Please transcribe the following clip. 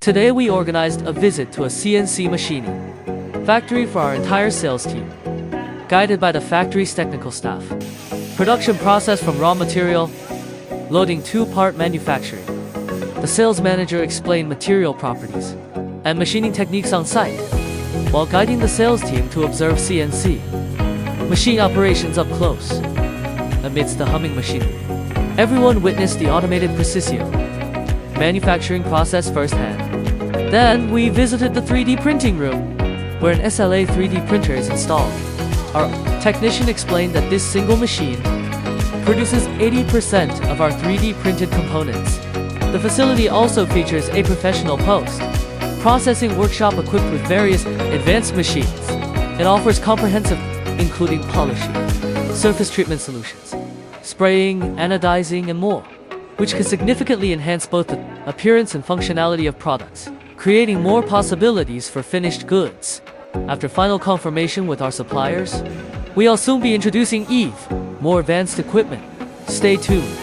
Today we organized a visit to a CNC machining factory for our entire sales team, guided by the factory's technical staff. Production process from raw material, loading to part manufacturing. The sales manager explained material properties and machining techniques on site, while guiding the sales team to observe CNC machine operations up close. Amidst the humming machinery, everyone witnessed the automated precision manufacturing process firsthand. Then we visited the 3D printing room, where an SLA 3D printer is installed. Our technician explained that this single machine produces 80% of our 3D printed components. The facility also features a professional post-processing workshop equipped with various advanced machines. It offers comprehensive, including polishing, surface treatment solutions, spraying, anodizing, and more, which can significantly enhance both the appearance and functionality of products, creating more possibilities for finished goods. After final confirmation with our suppliers, we'll soon be introducing more advanced equipment. Stay tuned.